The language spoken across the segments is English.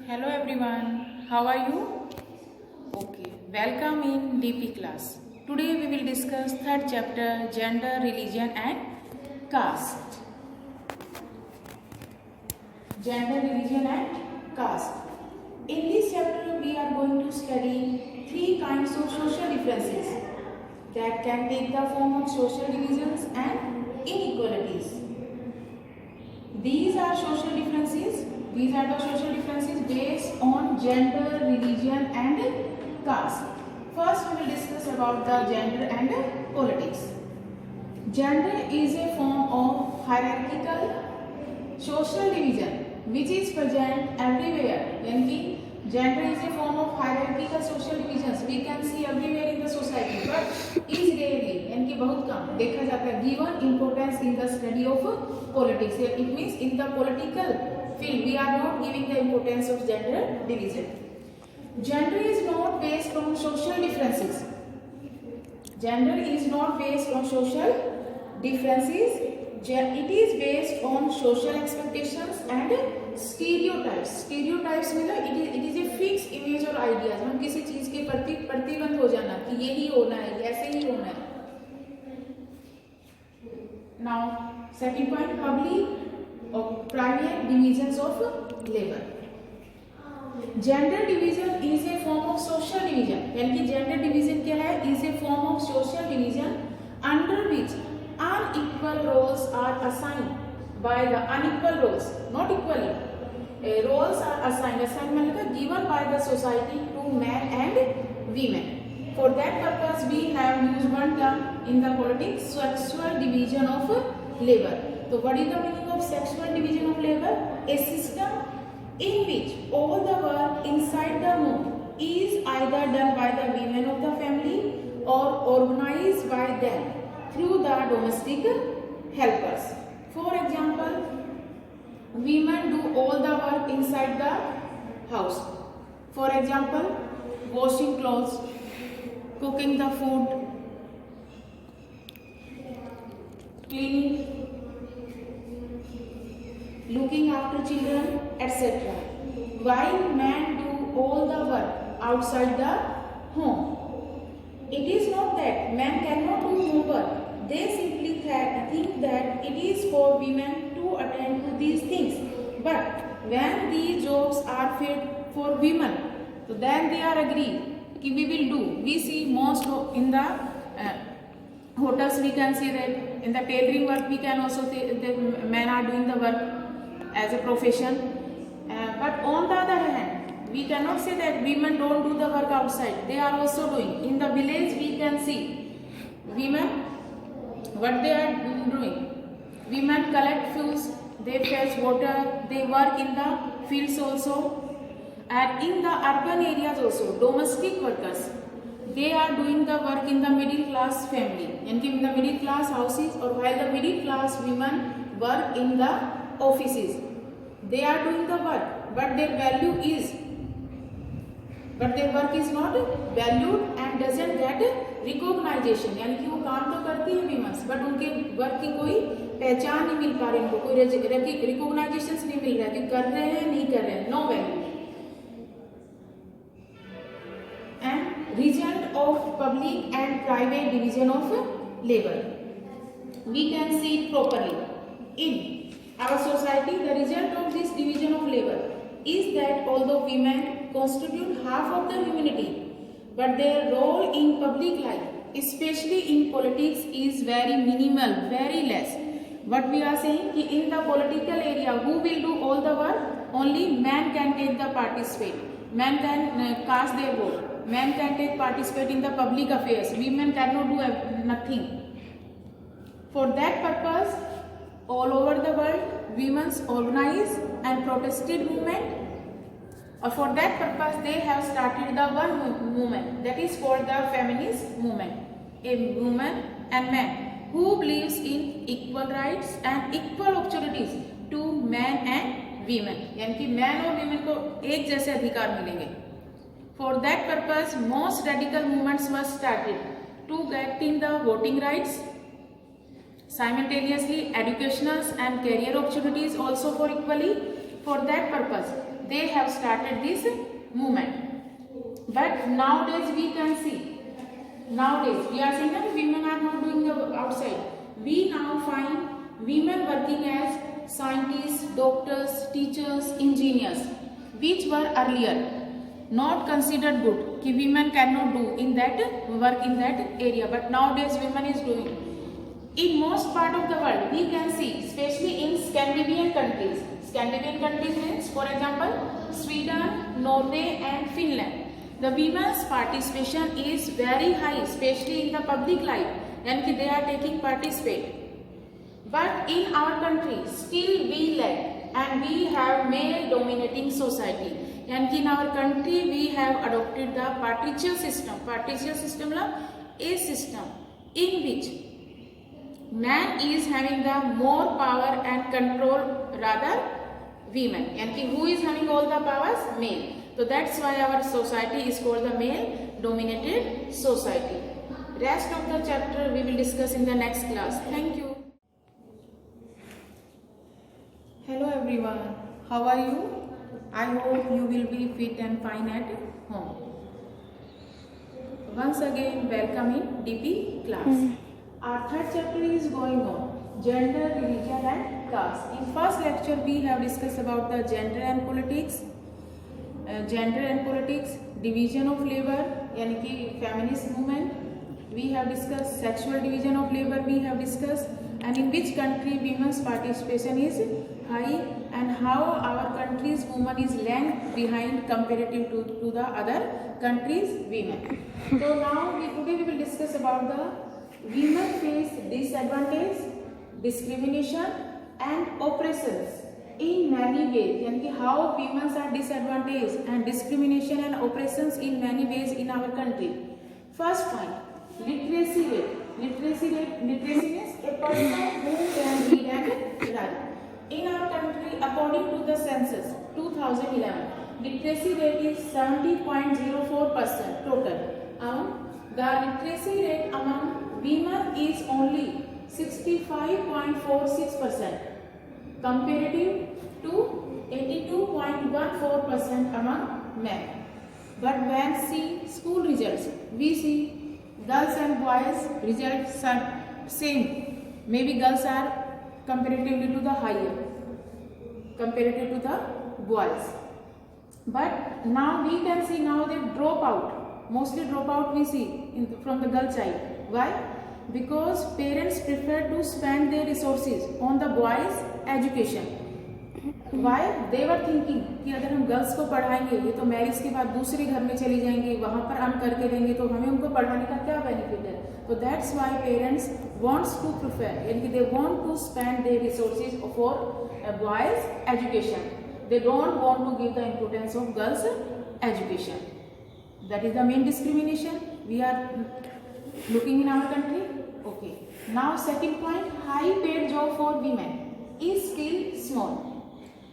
Hello everyone, how are you? Okay, welcome in DP class. Today we will discuss third chapter, gender, religion and caste. Gender, religion and caste. In this chapter we are going to study three kinds of social differences that can take the form of social divisions and inequalities. These are the social differences based on gender, religion and caste. First we will discuss about the gender and politics. Gender is a form of hierarchical social division which is present everywhere. यानी gender is a form of hierarchical social divisions we can see everywhere in the society, but is rarely यानी बहुत कम देखा जाता है given importance in the study of politics. It means in the political field we are not giving the importance of gender division. Gender is not based on social differences. Gender is not based on social differences. It is based on social expectations and stereotypes. Stereotypes मतलब it is a fixed image or ideas. हम किसी चीज के प्रति प्रतिबंध हो जाना कि यही होना है, ऐसे ही होना है. Now, second point, public or private divisions of labor. Gender division is a form of social division. यानी कि gender division क्या है? Is a form of social division under which unequal roles are assigned by the unequal roles, not equally. Roles are assigned. Assigned मतलब given by the society to men and women. For that purpose, we have used one term in the politics: sexual division of labor. So, what is the meaning of sexual division of labor? A system in which all the work inside the home is either done by the women of the family or organized by them through the domestic helpers. For example, women do all the work inside the house. For example, washing clothes, cooking the food, cleaning, looking after children, etc. While men do all the work outside the home. It is not that men cannot do homework. They simply think that it is for women to attend to these things. But when these jobs are filled for women, so then they are agreed कि we will do. We see most in the hotels we can see that in the tailoring work we can also say that men are doing the work as a profession. But on the other hand, we cannot say that women don't do the work outside. They are also doing. In the village we can see women what they are doing. Women collect fuels, they fetch water, they work in the fields also, and in the urban areas also domestic workers, they are doing the work in the middle class family and in the middle class houses, or while the middle class women work in the offices. They are doing the work, but their work is not valued and doesn't get recognition. यानी कि वो काम तो करती है women, but उनके work की कोई पहचान नहीं मिल पा रही, उनको कोई recognition नहीं मिल रहा है कि कर रहे हैं नहीं कर रहे हैं, no value. And result of public and private division of labor, we can see it properly in our society. The result of this division of labor is that although women constitute half of the humanity, but their role in public life, especially in politics, is very minimal, very less. What we are saying कि in the political area, who will do all the work? Only men can take the participate. Men can cast their vote. Men can take participate in the public affairs. Women cannot do nothing. For that purpose, all over the world, women organized and protested movement. Or for that purpose, they have started the one movement that is called the feminist movement. A woman and man who believes in equal rights and equal opportunities to men and women. यानी कि men और women को एक जैसे अधिकार मिलेंगे. For that purpose, most radical movements were started to getting the voting rights, simultaneously educational and career opportunities also for equally. For that purpose, they have started this movement. But nowadays we can see, nowadays we are saying that women are not doing the outside. We now find women working as scientists, doctors, teachers, engineers, which were earlier not considered good, कि women cannot do in that work in that area, but nowadays women is doing. In most part of the world we can see, especially in Scandinavian countries. Scandinavian countries means, for example, Sweden, Norway and Finland. The women's participation is very high, especially in the public life, and they are taking participate. But in our country still we lack, and we have male dominating society. And in our country we have adopted the patriarchal system. Patriarchal system is a system in which man is having the more power and control rather women. And who is having all the powers? Male. So that's why our society is called the male dominated society. Rest of the chapter we will discuss in the next class. Thank you. Hello everyone. How are you? I hope you will be fit and fine at home. Once again, welcome in DP class. Our third chapter is going on, gender, religion and caste. In first lecture, we have discussed about the gender and politics, division of labor, यानी कि feminist movement. We have discussed sexual division of labor. We have discussed, and in which country women's participation is high, and how our country's woman is lagged behind comparative to the other countries' women. So now today we will discuss about the women face disadvantage, discrimination and oppressions in many ways, यानी कि how women are disadvantaged and discrimination and oppressions in many ways in our country. First point, literacy rate. Literacy means a person who can read and write. In our country, according to the census 2011, literacy rate is 70.04% total. The literacy rate among women is only 65.46% comparative to 82.14% among men. But when see school results, we see girls and boys results are same. Maybe girls are comparatively to the higher comparative to the boys. But now we can see now they drop out. Mostly drop out we see from the girl child. Why? Because parents prefer to spend their resources on the boys' education. Why? They were thinking कि अगर हम girls को पढ़ाएंगे ये तो marriage के बाद दूसरे घर में चली जाएंगी, वहाँ पर अर्न करके देंगे, तो हमें उनको पढ़ाने का क्या बेनिफिट है. तो that's why parents wants to prefer, यानी they want to spend their resources for boys' education. They don't want to give the importance of girls' education. That is the main discrimination we are looking in our country. Okay. Now second point, high paid job for women is still small.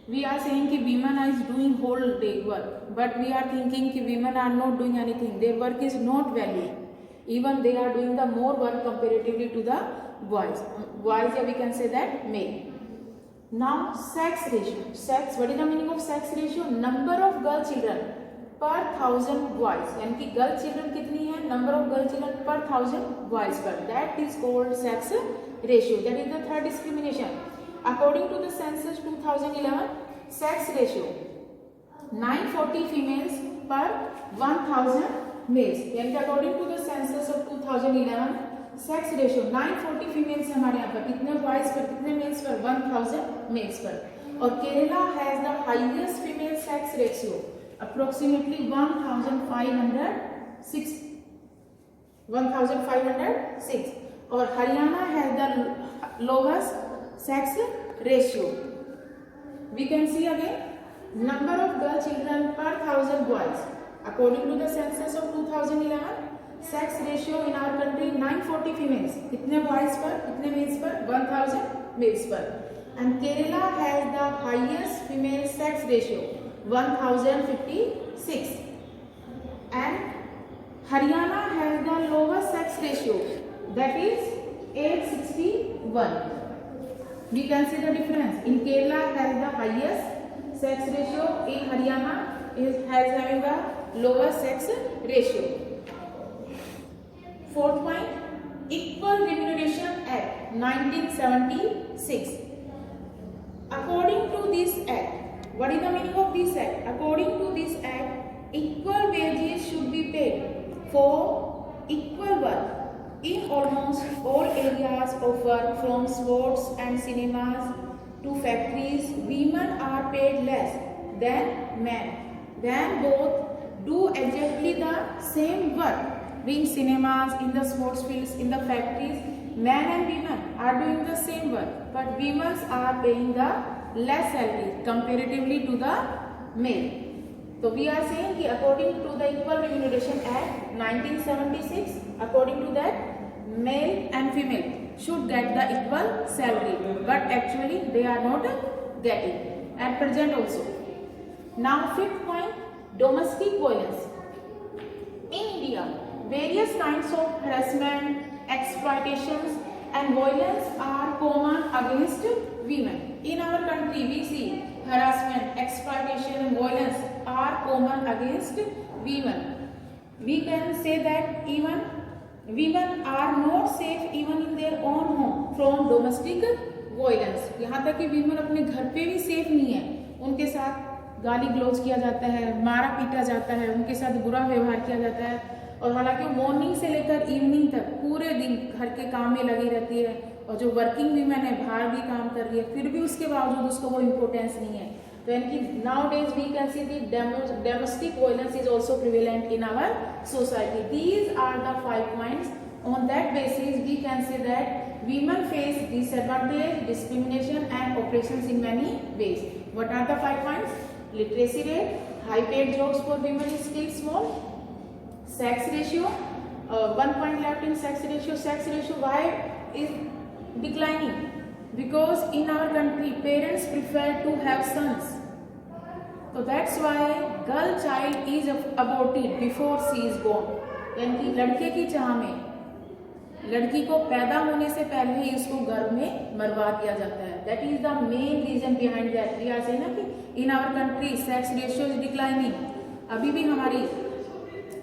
We are saying that women are doing whole day work, but we are thinking that women are not doing anything. Their work is not valued. Even they are doing the more work comparatively to the boys. Boys, we can say that male. Now sex ratio. Sex. What is the meaning of sex ratio? Number of girl children per 1000 boys. यानी कि girl children कितनी है? Number of girl children per 1000 boys per. That is called sex ratio. That is the third discrimination. According to the census 2011, sex ratio 940 females per 1000 males. यानी कि according to the census of 2011, sex ratio 940 females हमारे यहाँ पर, कितने boys पर कितने males पर? 1000 males पर. और Kerala has the highest female sex ratio, approximately 1506. और Haryana has the lowest sex ratio. We can see again number of girl children per 1000 boys. According to the census of 2011, sex ratio in our country 940 females. कितने boys पर कितने males पर? 1000 males पर. And Kerala has the highest female sex ratio 1056. And Haryana has the lowest sex ratio, that is 861. We can see the difference. In Kerala has the highest sex ratio in Haryana has having the lower sex ratio. Fourth point, Equal Remuneration Act 1976. According to this act, what is the meaning of this act? According to this act, equal wages should be paid for equal work in almost all areas of work, from sports and cinemas to factories. Women are paid less than men when both do exactly the same work. In cinemas, in the sports fields, in the factories, men and women are doing the same work, but women are paying the less salary comparatively to the male. So we are saying that according to the Equal Remuneration Act 1976, according to that, male and female should get the equal salary, but actually they are not getting at present also. Now fifth point, domestic violence. In India, various kinds of harassment, exploitations and violence are common against women. In our country, we see harassment, exploitation and violence are common against women. We can say that even women are not safe even in their own home from domestic violence. यहाँ तक कि women अपने घर पे भी safe नहीं है, उनके साथ गाली गलौज किया जाता है, मारा पीटा जाता है, उनके साथ बुरा व्यवहार किया जाता है, और हालांकि मॉर्निंग से लेकर इवनिंग तक पूरे दिन घर के काम में लगी रहती है, और जो वर्किंग वीमेन है बाहर भी काम कर रही है, फिर भी उसके बावजूद उसको वो इम्पोर्टेंस नहीं है. तो यानी कि now days we can see the domestic violence is also prevalent in our society. These are the 5 points. On that basis, we can say that women face disadvantage, discrimination and oppressions in many ways. What are the 5 points? Literacy rate, high paid jobs for women is still small. Sex ratio, 1 point left in sex ratio. Sex ratio why is declining? Because in our country, parents prefer to have sons. So that's why girl child is aborted before she is born. यानी कि लड़के की चाह में लड़की को पैदा होने से पहले ही उसको गर्भ में मरवा दिया जाता है. That is the main reason behind that. We are saying ना कि in our country sex ratio is declining. अभी भी हमारी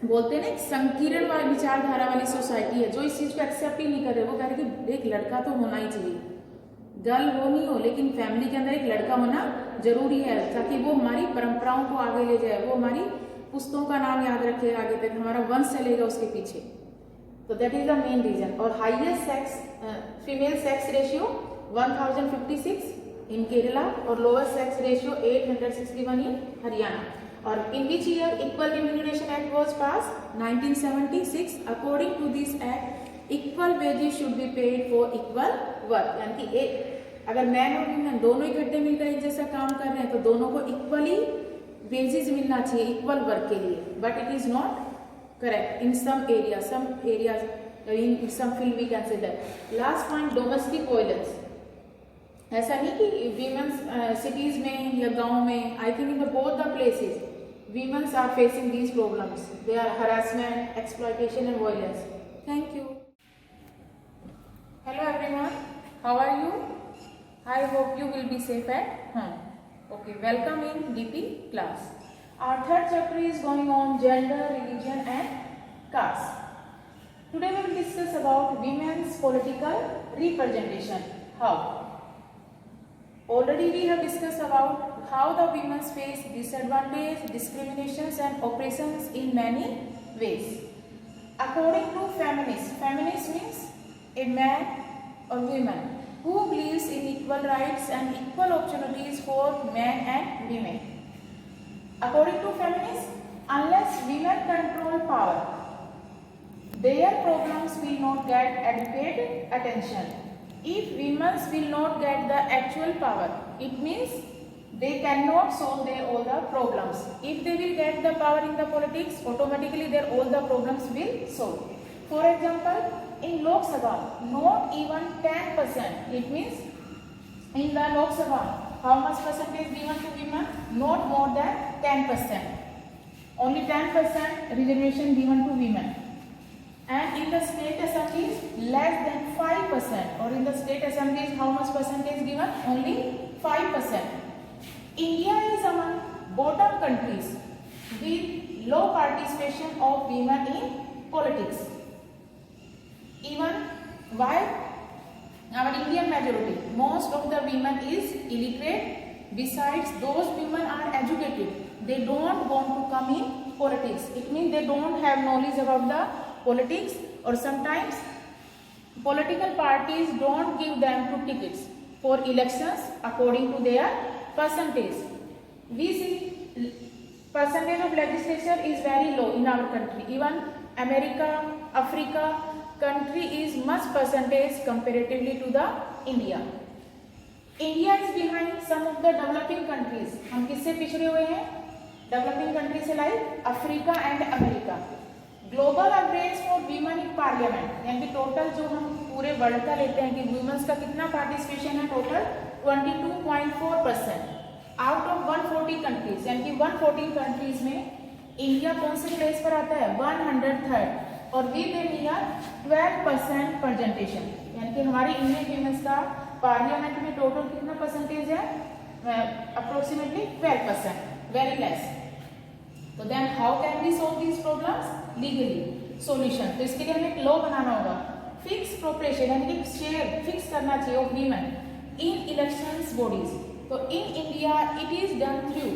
बोलते हैं ना संकीर्ण वाली विचारधारा वाली सोसाइटी है जो इस चीज को एक्सेप्ट ही नहीं कर रहे. वो कह रहे कि एक लड़का तो होना ही चाहिए, गर्ल हो नहीं हो, लेकिन फैमिली के अंदर एक लड़का होना जरूरी है ताकि वो हमारी परंपराओं को आगे ले जाए, वो हमारी पुस्तकों का नाम याद रखे, आगे तक हमारा वंश चलेगा उसके पीछे. तो that is the main reason. और highest sex female sex ratio 1056 in Kerala और lowest sex ratio 861 in Haryana. और in which year equal remuneration act was pass? 1976. According to this act equal wages should be paid for equal work. यानी कि एक अगर man और women दोनों इकट्ठे मिलकर एक जैसा काम कर रहे हैं तो दोनों को इक्वली वेजेस मिलना चाहिए इक्वल वर्क के लिए. But it is not correct in some areas in some field we can say that. Last point, domestic violence. ऐसा नहीं कि women's cities में या गांव में, I think in the both the places women are facing these problems. They are harassment, exploitation and violence. Thank you. Hello everyone, how are you? I hope you will be safe at home. Okay, welcome in DP class. Our third chapter is going on gender, religion and caste. Today we will discuss about women's political representation. How? Already we have discussed about how the women face disadvantage, discriminations and oppressions in many ways. According to feminists, feminist means a man or woman who believes in equal rights and equal opportunities for men and women. According to feminists, unless women control power, their problems will not get adequate attention. If women will not get the actual power, it means they cannot solve all the problems. If they will get the power in the politics, automatically all the problems will solve. For example, in Lok Sabha, not even 10%. It means in the Lok Sabha, how much percentage given to women? Not more than 10%. Only 10% reservation given to women. And in the state assemblies, less than 5%. Or in the state assemblies, how much percentage given? Only 5%. India is among bottom countries with low participation of women in politics. Even while our Indian majority, most of the women is illiterate. Besides, those women are educated. They don't want to come in politics. It means they don't have knowledge about the politics, or sometimes political parties don't give them to tickets for elections according to their percentage. We see percentage of legislature is very low in our country. Even America, Africa country is much percentage comparatively to the India. India is behind some of the developing countries. हम किससे पिछड़े हुए हैं? Developing countries से like Africa and America. Global average for women in parliament, यानी कि total जो हम पूरे वर्ल्ड का लेते हैं कि वुमेन्स का कितना पार्टिसिपेशन है, टोटल 22.4%. आउट ऑफ 140 कंट्रीज, यानी कि 114 कंट्रीज में इंडिया कौन से प्लेस पर आता है? 103rd. और विद इन ईयर 12% प्रेजेंटेशन, यानी कि हमारी इंडियन वुमेन्स का पार्लियामेंट में टोटल कितना परसेंटेज है? Approximately 12%, very less. तो then how can we solve these problems? Legally solution. तो इसके लिए हमें एक लॉ बनाना होगा. फिक्स प्रोपोर्शन, यानी कि शेयर फिक्स करना चाहिए of women in elections bodies. तो in India it is done through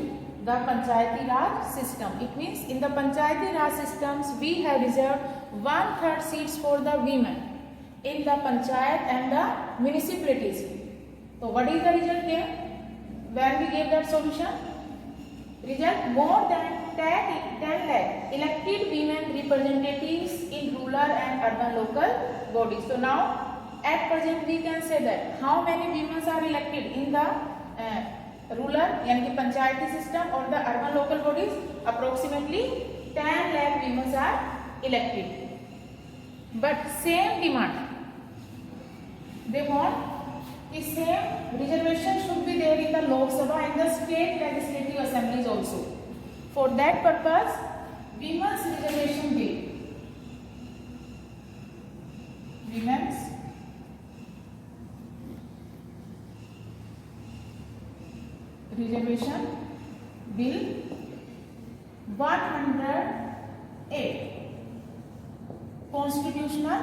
the Panchayati Raj system. It means in the Panchayati Raj systems we have reserved 1/3 seats for the women in the panchayat and the municipalities. So what is the result here when we gave that solution? Result: more than 10 lakh elected women representatives in rural and urban local bodies. So now at present we can say that how many women are elected in the rural यानी कि पंचायती system और the urban local bodies? Approximately 10 lakh women are elected. But same demand, they want the same reservation should be there in the Lok Sabha and the state legislative assemblies also. For that purpose, women's reservation bill, women's reservation bill 108 constitution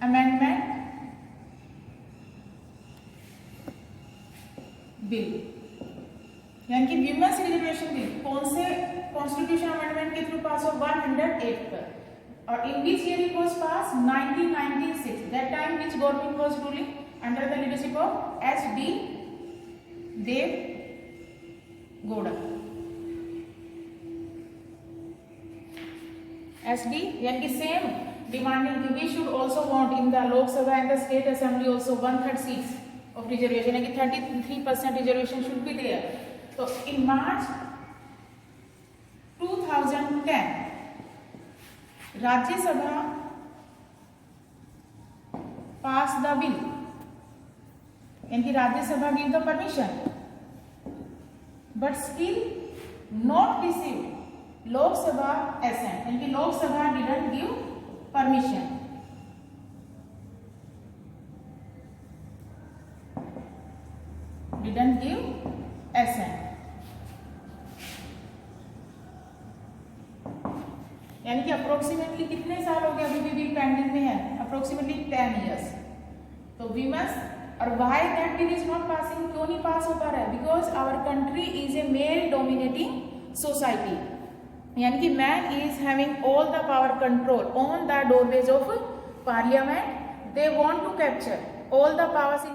amendment bill, यानी कि women's reservation bill कौन से constitution amendment के through pass हो? 108 पर. और in which year it was passed? 1996. That time which government was ruling? Under the leadership of S.D. Dev Gowda. S.D. यानी कि same demanding we should also want in the Lok Sabha and the state assembly also 1/3 seats of reservation, यानी कि 33% reservation should be there. So in March 2010 Rajya Sabha pass the bill, यानी कि Rajya Sabha give the permission, but still not receive Lok Sabha assent, यानी कि Lok Sabha didn't give permission. Didn't give assent, यानी कि approximately कितने साल हो गए अभी भी बिल पेंडिंग में है? Approximately 10 years. तो वीमेंस और why that bill is not passing? क्यों नहीं पास हो पा रहा है? Because our country is a male dominating society, यानी कि man is having all the power control on the doorways of parliament. They want to capture all the powers in